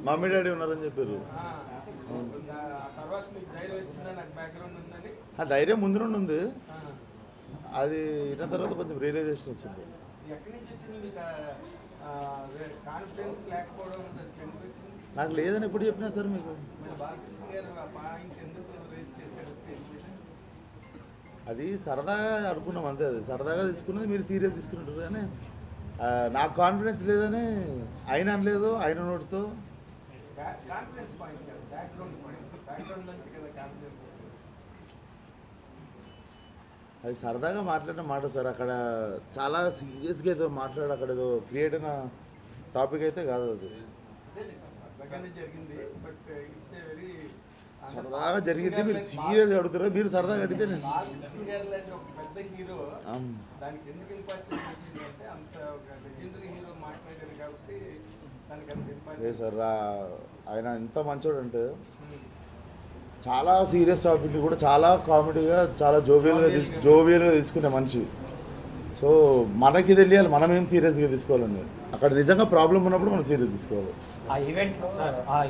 Mummy daddy ఉన్నారని చెప్పారు. ఆ ధైర్యం ముందు నుండి ఉంది, అది విన్న తర్వాత కొంచెం రియలైజేషన్ వచ్చింది. నాకు లేదని ఎప్పుడు చెప్పినా సార్ మీకు. అది సరదాగా అనుకున్నాం అంతే, అది సరదాగా తీసుకున్నది మీరు సీరియస్ తీసుకున్నట్టు. కానీ నాకు కాన్ఫిడెన్స్ లేదని ఆయన అనలేదు, ఆయన నోటితో. అది సరదాగా మాట్లాడిన మాట సార్. అక్కడ చాలా సీరియస్గా ఏదో మాట్లాడు, అక్కడ ఏదో క్రియేట్ అయిన టాపిక్ అయితే కాదు అది. సరదాగా జరిగింది, మీరు సీరియస్గా అడుగుతారా? మీరు సరదాగా అడిగితే లేదు సార్. ఆయన ఎంత మంచోడు అంటే చాలా సీరియస్ టాపిక్ని కూడా చాలా కామెడీగా, చాలా జోవియల్గా తీసుకునే మనిషి. సో మనకి తెలియాలి మనం ఏం సీరియస్గా తీసుకోవాలండి. అక్కడ నిజంగా ప్రాబ్లం ఉన్నప్పుడు మనం సీరియస్ తీసుకోవాలి. ఆ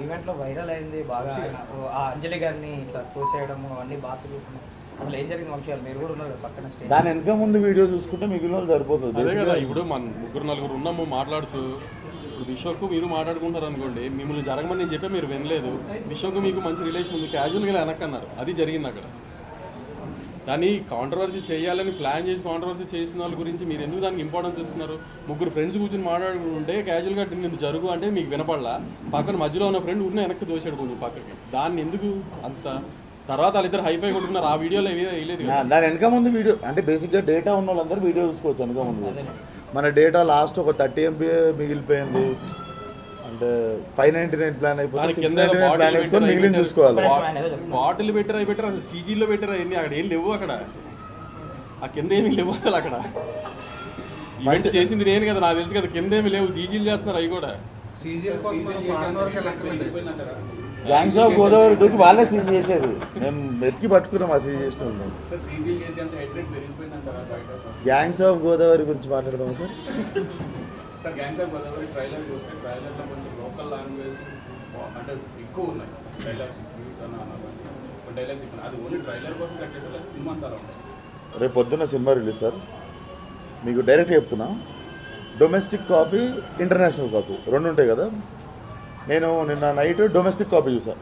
ఈవెంట్లో వైరల్ అయింది బాగా, ఆ అంజలి గారిని ఇట్లా చూసేయడము అవన్నీ బాగా చూస్తున్నాం. అసలు ఏం జరిగింది వంశీ? మీరు కూడా ఉన్నారు పక్కన స్టేజ్, దాని వెనక ముందు వీడియో చూసుకుంటే మిగిలిన వాళ్ళు సరిపోతుంది. ఇప్పుడు మన ముగ్గురు నలుగురు ఉన్నాము మాట్లాడుతూ, ఇప్పుడు విశ్వకు మీరు మాట్లాడుకుంటారు అనుకోండి, మిమ్మల్ని జరగమని నేను చెప్పే మీరు వినలేదు. విశ్వకు మీకు మంచి రిలేషన్ ఉంది, క్యాజువల్గా వెనక్కన్నారు, అది జరిగింది అక్కడ. దాన్ని కాంట్రవర్సీ చేయాలని ప్లాన్ చేసి కాంట్రవర్సీ చేసిన వాళ్ళ గురించి మీరు ఎందుకు దానికి ఇంపార్టెన్స్ ఇస్తున్నారు? ముగ్గురు ఫ్రెండ్స్ కూర్చొని మాట్లాడుకుంటే క్యాజువల్గా నేను జరుగు అంటే మీకు వినపడలా, పక్కన మధ్యలో ఉన్న ఫ్రెండ్ ఉన్న వెనక్కి దోసాడు కొంచెం పక్కకి, దాన్ని ఎందుకు అంత? తర్వాత వాళ్ళిద్దరు హైఫై కొట్టుకున్నారు, ఆ వీడియోలో వేయలేదు. దాని వెనక ముందు వీడియో అంటే బేసిక్గా డేటా ఉన్న వాళ్ళందరూ వీడియో చూసుకోవచ్చు. వెనక ముందు మన డేటా లాస్ట్ ఒక 30 MB మిగిలిపోయింది అంటే 599 ప్లాన్ అయిపోతుంది, 699 ప్లాన్ వేసుకొని మిగిలిన చూసుకోవాలి. బాటిల్ పెట్టారు, అవి పెట్టారు, అసలు సీజీలో పెట్టారు, అవన్నీ అక్కడ ఏం లేవు. అక్కడ ఆ కింద ఏమీ లేవు అసలు. అక్కడ ఈవెంట్ చేసింది నేను కదా, నాకు తెలుసు కదా, కింద ఏమి లేవు, సీజీలు చేస్తున్నారు అవి కూడా. గ్యాంగ్స్ ఆఫ్ గోదావరి 2కి వాళ్ళే సీజ్ చేసేది, మేము వెతికి పట్టుకున్నాం ఆ సీజ్ చేసిన. గ్యాంగ్స్ ఆఫ్ గోదావరి గురించి మాట్లాడదామా sir? Gangs of Godavari trailer చూస్తే ట్రైలర్లో కొంచెం లోకల్ లాంగ్వేజ్ అంటే ఎక్కువ ఉన్నాయి డైలాగ్స్. అది ఓన్లీ ట్రైలర్ కోసం కట్టేసరికి సినిమా అంటారు. రేపు పొద్దున్న సినిమా రిలీజ్ సార్, మీకు డైరెక్ట్ చెప్తున్నా. డొమెస్టిక్ కాపీ, ఇంటర్నేషనల్ కాపీ రెండు ఉంటాయి కదా. నేను నిన్న నైట్ డొమెస్టిక్ కాపీ చూసాను.